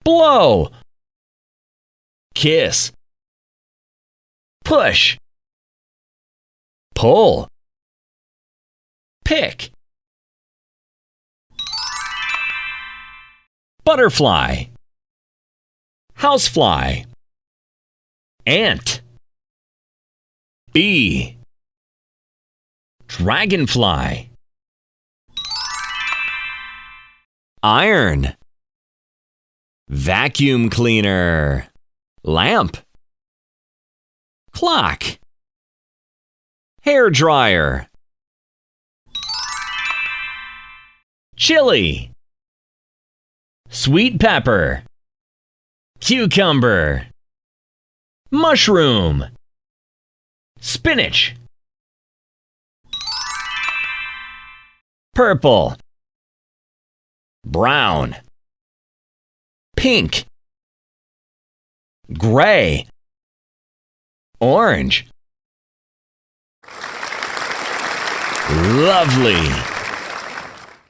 blow, kiss, push, pull, pick, butterfly, housefly, ant, bee, dragonfly, iron, vacuum cleaner, lamp, clock, hair dryer, chili, sweet pepper, cucumber, mushroom, spinach, purple, brown, pink, gray, orange. Lovely!